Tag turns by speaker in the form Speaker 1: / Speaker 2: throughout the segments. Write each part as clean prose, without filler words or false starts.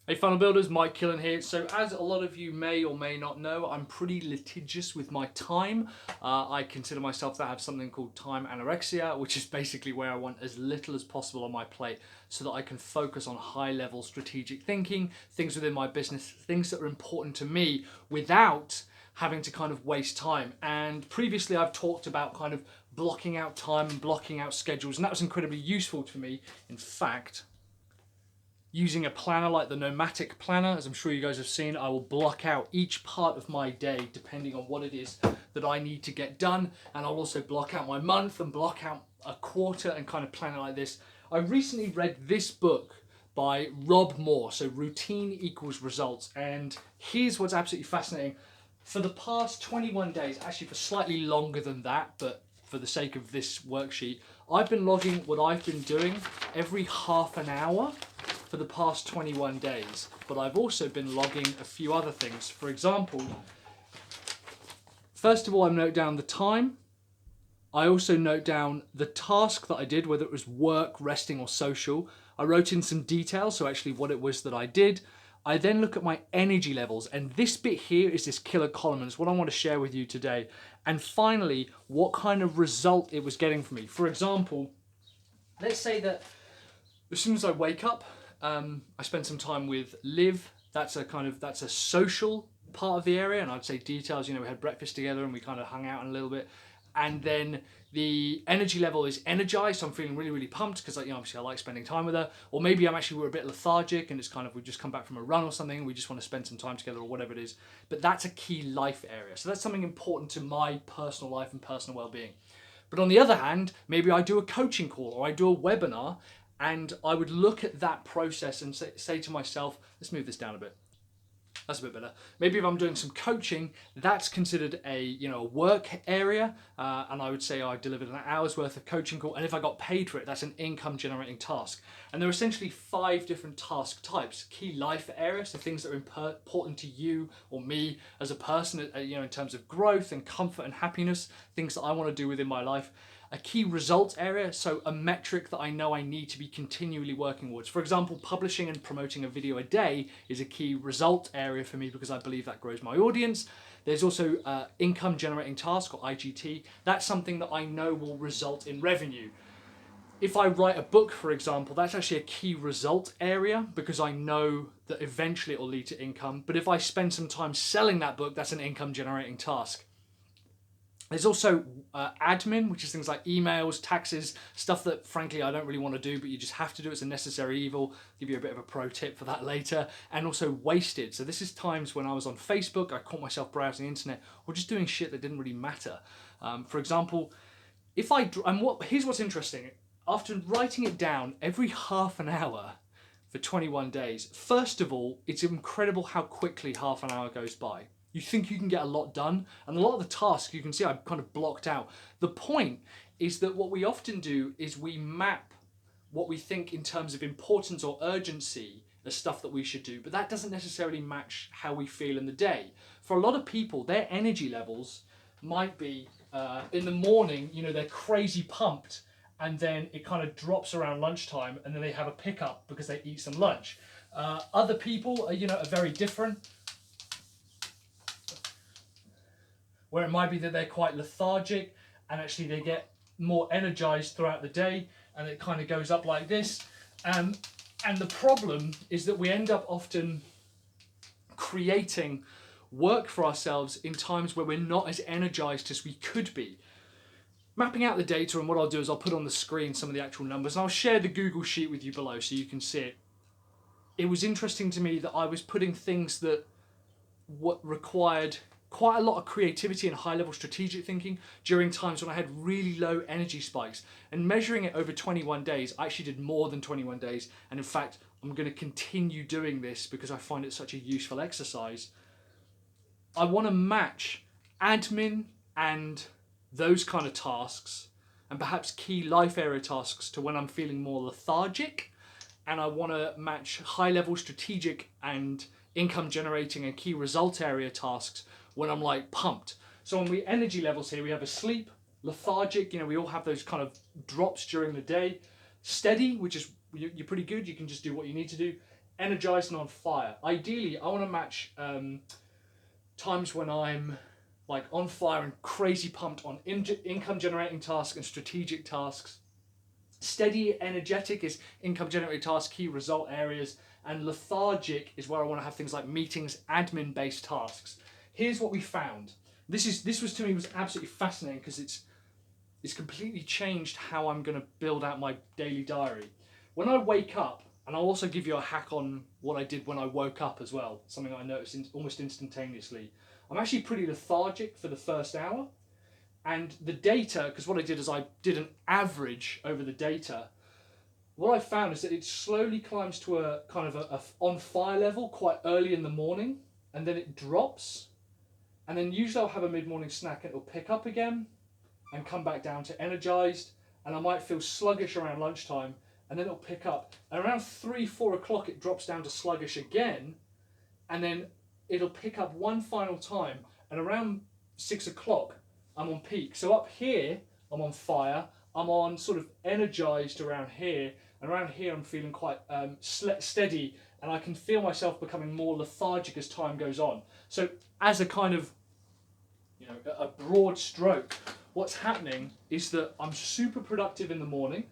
Speaker 1: Hey Funnel Builders, Mike Killen here. So as a lot of you may or may not know, I'm pretty litigious with my time. I consider myself to have something called time anorexia, which is basically where I want as little as possible on my plate so that I can focus on high level strategic thinking, things within my business, things that are important to me without having to kind of waste time. And previously I've talked about kind of blocking out time and blocking out schedules, and that was incredibly useful to me. In fact, using a planner like the Nomadic planner, as I'm sure you guys have seen, I will block out each part of my day depending on what it is that I need to get done. And I'll also block out my month and block out a quarter and kind of plan it like this. I recently read this book by Rob Moore, so Routine Equals Results. And here's what's absolutely fascinating. For the past 21 days, actually for slightly longer than that, but for the sake of this worksheet, I've been logging what I've been doing every half an hour for the past 21 days, but I've also been logging a few other things. For example, first of all, I note down the time. I also note down the task that I did, whether it was work, resting, or social. I wrote in some details, so actually what it was that I did. I then look at my energy levels, and this bit here is this killer column, and it's what I want to share with you today. And finally, what kind of result it was getting for me. For example, let's say that as soon as I wake up, I spend some time with Liv. That's a social part of the area, and I'd say details. You know, we had breakfast together and we kind of hung out a little bit. And then the energy level is energized. So I'm feeling really, really pumped because, obviously I like spending time with her. Or maybe we're a bit lethargic and it's kind of we've just come back from a run or something. And we just want to spend some time together or whatever it is. But that's a key life area. So that's something important to my personal life and personal well-being. But on the other hand, maybe I do a coaching call or I do a webinar, and I would look at that process and say to myself, let's move this down a bit. That's a bit better. Maybe if I'm doing some coaching, that's considered a work area, and I would say I delivered an hour's worth of coaching call, and if I got paid for it, that's an income generating task. And there are essentially 5 different task types: key life areas, so things that are important to you or me as a person, in terms of growth and comfort and happiness, things that I want to do within my life. A key results area, so a metric that I know I need to be continually working towards. For example, publishing and promoting a video a day is a key result area for me because I believe that grows my audience. There's also income generating task, or IGT. That's something that I know will result in revenue. If I write a book, for example, that's actually a key result area because I know that eventually it will lead to income. But if I spend some time selling that book, that's an income generating task. There's also admin, which is things like emails, taxes, stuff that frankly I don't really want to do, but you just have to do. It's a necessary evil. I'll give you a bit of a pro tip for that later. And also wasted. So this is times when I was on Facebook, I caught myself browsing the internet or just doing shit that didn't really matter. For example, here's what's interesting. After writing it down every half an hour for 21 days, first of all, it's incredible how quickly half an hour goes by. You think you can get a lot done, and a lot of the tasks you can see I've kind of blocked out. The point is that what we often do is we map what we think in terms of importance or urgency as stuff that we should do, but that doesn't necessarily match how we feel in the day. For a lot of people, their energy levels might be in the morning, they're crazy pumped, and then it kind of drops around lunchtime, and then they have a pickup because they eat some lunch. Other people are very different, where it might be that they're quite lethargic and actually they get more energized throughout the day, and it kind of goes up like this. And the problem is that we end up often creating work for ourselves in times where we're not as energized as we could be. Mapping out the data, and what I'll do is I'll put on the screen some of the actual numbers, and I'll share the Google Sheet with you below so you can see it. It was interesting to me that I was putting things that required quite a lot of creativity and high-level strategic thinking during times when I had really low energy spikes. And measuring it over 21 days, I actually did more than 21 days. And in fact, I'm going to continue doing this because I find it such a useful exercise. I want to match admin and those kind of tasks, and perhaps key life area tasks, to when I'm feeling more lethargic. And I want to match high-level strategic and income generating and key result area tasks when I'm like pumped. So on the energy levels here, we have asleep, lethargic, we all have those kind of drops during the day. Steady, which is you're pretty good, you can just do what you need to do. energized and on fire. Ideally, I want to match times when I'm like on fire and crazy pumped on income generating tasks and strategic tasks. Steady, energetic is income generating tasks, key result areas, and lethargic is where I want to have things like meetings, admin based tasks. Here's what we found. This was to me was absolutely fascinating because it's completely changed how I'm going to build out my daily diary. When I wake up, and I'll also give you a hack on what I did when I woke up as well, something I noticed almost instantaneously. I'm actually pretty lethargic for the first hour. And the data, because what I did is I did an average over the data. What I found is that it slowly climbs to a kind of a on fire level quite early in the morning, and then it drops. And then usually I'll have a mid-morning snack and it'll pick up again and come back down to energized. And I might feel sluggish around lunchtime, and then it'll pick up. And around 3-4 o'clock it drops down to sluggish again, and then it'll pick up one final time. And around 6 o'clock I'm on peak. So up here I'm on fire, I'm on sort of energized around here, and around here I'm feeling quite steady, and I can feel myself becoming more lethargic as time goes on. So as a kind of, a broad stroke, what's happening is that I'm super productive in the morning,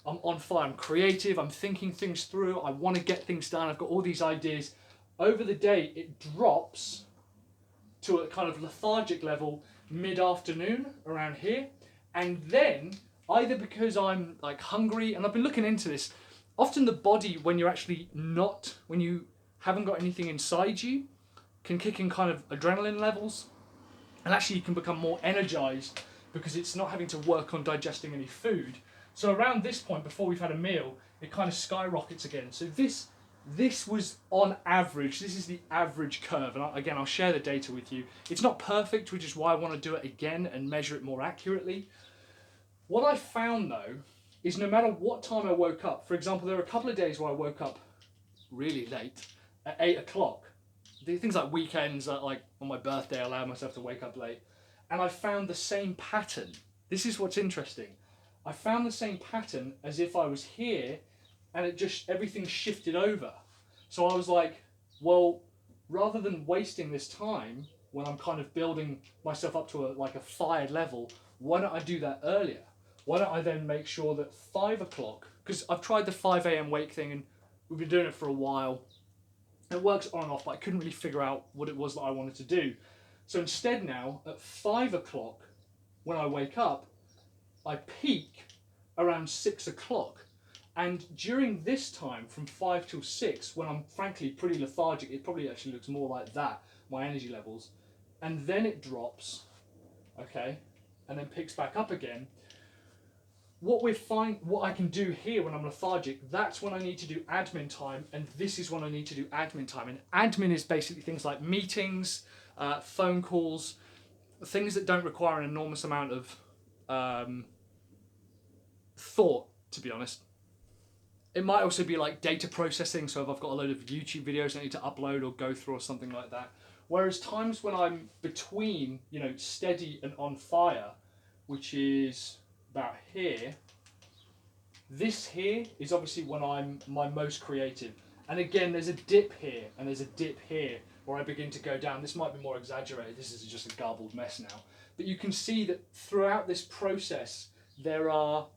Speaker 1: I'm on fire, I'm creative, I'm thinking things through, I want to get things done, I've got all these ideas. Over the day it drops to a kind of lethargic level mid-afternoon around here, and then either because I'm like hungry, and I've been looking into this, often the body when you haven't got anything inside you can kick in kind of adrenaline levels, and actually you can become more energized because it's not having to work on digesting any food. So around this point, before we've had a meal, it kind of skyrockets again. So this was on average, this is the average curve, and again I'll share the data with you. It's not perfect, which is why I want to do it again and measure it more accurately. What I found though is no matter what time I woke up, for example, there were a couple of days where I woke up really late, at 8 o'clock. Things like weekends, like on my birthday, I allowed myself to wake up late, and I found the same pattern. This is what's interesting. I found the same pattern as if I was here, and everything shifted over. So I was like, well, rather than wasting this time when I'm kind of building myself up to a fired level, why don't I do that earlier? Why don't I then make sure that 5 o'clock, because I've tried the 5 a.m. wake thing and we've been doing it for a while. It works on and off, but I couldn't really figure out what it was that I wanted to do. So instead now, at 5 o'clock, when I wake up, I peak around 6 o'clock. And during this time, from 5 till 6, when I'm frankly pretty lethargic, it probably actually looks more like that, my energy levels. And then it drops, okay, and then picks back up again. What I can do here when I'm lethargic, that's when I need to do admin time, and this is when I need to do admin time. And admin is basically things like meetings, phone calls, things that don't require an enormous amount of thought, to be honest. It might also be like data processing, so if I've got a load of YouTube videos I need to upload or go through or something like that. Whereas times when I'm between, steady and on fire, which is about here, this here is obviously when I'm my most creative. And again, there's a dip here and there's a dip here where I begin to go down. This might be more exaggerated, this is just a garbled mess now. But you can see that throughout this process, there are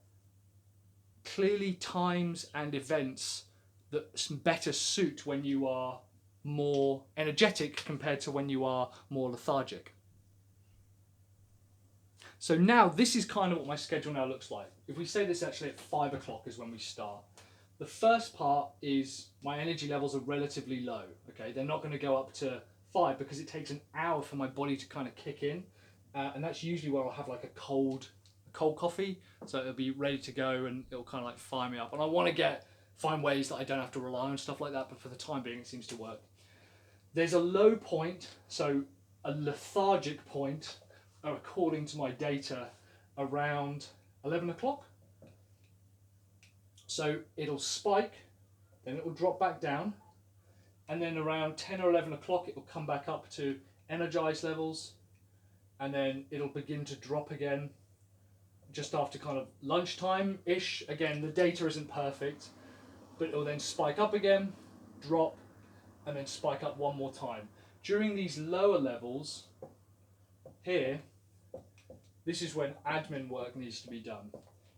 Speaker 1: clearly times and events that better suit when you are more energetic compared to when you are more lethargic. So now this is kind of what my schedule now looks like. If we say this actually at 5 o'clock is when we start. The first part is my energy levels are relatively low. Okay, they're not going to go up to 5 because it takes an hour for my body to kind of kick in, and that's usually where I'll have like a cold coffee, so it'll be ready to go and it'll kind of like fire me up. And I want to find ways that I don't have to rely on stuff like that, but for the time being it seems to work. There's a low point, so a lethargic point, according to my data, around 11 o'clock. So it'll spike, then it will drop back down, and then around 10 or 11 o'clock it will come back up to energized levels, and then it'll begin to drop again just after kind of lunchtime-ish. Again, the data isn't perfect, but it'll then spike up again, drop, and then spike up one more time. During these lower levels here, this is when admin work needs to be done.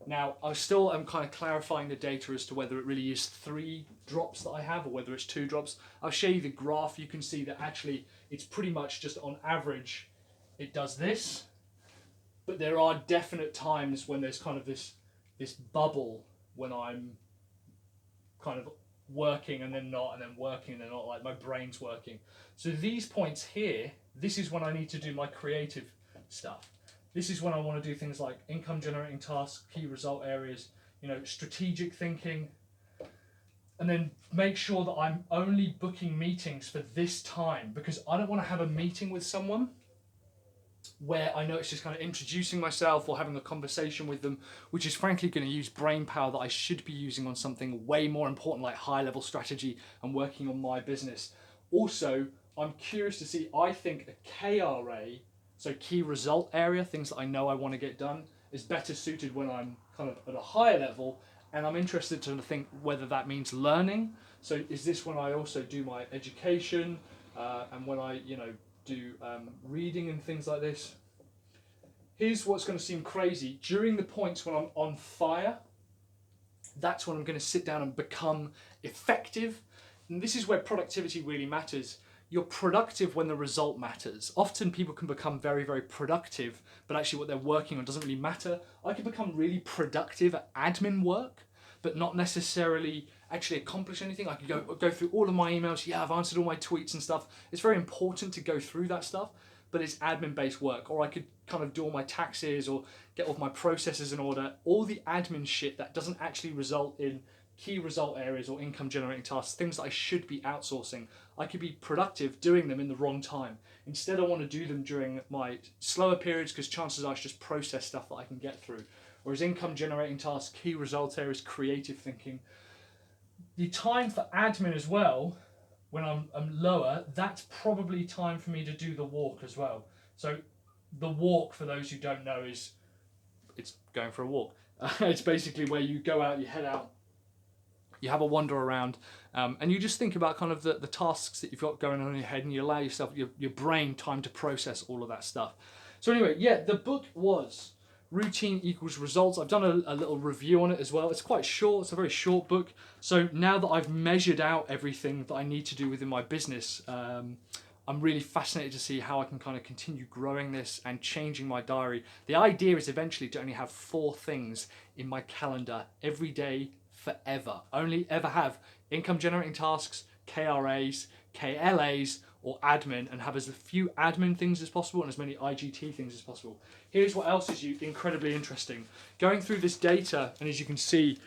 Speaker 1: Now, I still am kind of clarifying the data as to whether it really is 3 drops that I have or whether it's 2 drops. I'll show you the graph. You can see that actually it's pretty much just on average it does this, but there are definite times when there's kind of this bubble when I'm kind of working and then not, and then working and then not, like my brain's working. So these points here, this is when I need to do my creative stuff. This is when I want to do things like income generating tasks, key result areas, you know, strategic thinking, and then make sure that I'm only booking meetings for this time, because I don't want to have a meeting with someone where I know it's just kind of introducing myself or having a conversation with them, which is frankly going to use brain power that I should be using on something way more important like high level strategy and working on my business. Also, I'm curious to see, I think a KRA, so key result area, things that I know I want to get done, is better suited when I'm kind of at a higher level, and I'm interested to think whether that means learning. So is this when I also do my education and when I, you know, do reading and things like this? Here's what's going to seem crazy. During the points when I'm on fire, that's when I'm going to sit down and become effective. And this is where productivity really matters. You're productive when the result matters. Often people can become very, very productive, but actually what they're working on doesn't really matter. I can become really productive at admin work, but not necessarily actually accomplish anything. I could go through all of my emails. Yeah, I've answered all my tweets and stuff. It's very important to go through that stuff, but it's admin-based work. Or I could kind of do all my taxes or get all of my processes in order. All the admin shit that doesn't actually result in key result areas or income generating tasks, things that I should be outsourcing. I could be productive doing them in the wrong time. Instead, I want to do them during my slower periods because chances are it's just process stuff that I can get through. Whereas income generating tasks, key result areas, creative thinking, the time for admin as well, when I'm lower, that's probably time for me to do the walk as well. So the walk, for those who don't know, it's going for a walk. It's basically where you go out, you head out, you have a wander around, and you just think about kind of the tasks that you've got going on in your head, and you allow yourself, your brain, time to process all of that stuff. So anyway, yeah, the book was Routine Equals Results. I've done a little review on it as well. It's quite short. It's a very short book. So now that I've measured out everything that I need to do within my business, I'm really fascinated to see how I can kind of continue growing this and changing my diary. The idea is eventually to only have 4 things in my calendar every day forever. Only ever have income generating tasks, KRAs, KLAs, or admin, and have as few admin things as possible and as many IGT things as possible. Here's what else is incredibly interesting. Going through this data, and as you can see,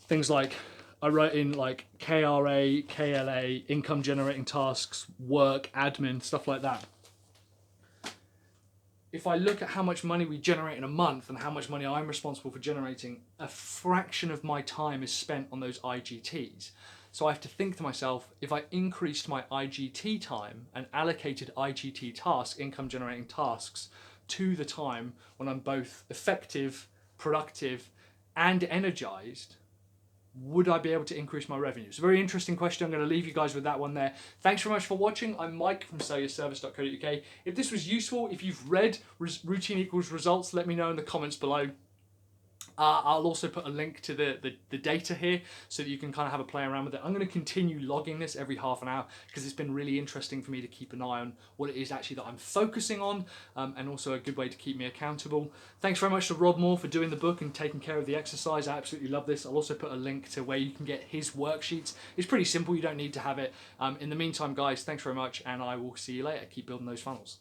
Speaker 1: things like I wrote in like KRA, KLA, income generating tasks, work, admin, stuff like that. If I look at how much money we generate in a month and how much money I'm responsible for generating, a fraction of my time is spent on those IGTs. So I have to think to myself, if I increased my IGT time and allocated IGT tasks, income generating tasks, to the time when I'm both effective, productive, and energized, would I be able to increase my revenue? It's a very interesting question. I'm going to leave you guys with that one there. Thanks very much for watching. I'm Mike from sellyourservice.co.uk. If this was useful, if you've read Routine Equals Results, let me know in the comments below. I'll also put a link to the data here so that you can kind of have a play around with it. I'm going to continue logging this every half an hour because it's been really interesting for me to keep an eye on what it is actually that I'm focusing on, and also a good way to keep me accountable. Thanks very much to Rob Moore for doing the book and taking care of the exercise. I absolutely love this. I'll also put a link to where you can get his worksheets. It's pretty simple. You don't need to have it. In the meantime, guys, thanks very much, and I will see you later. Keep building those funnels.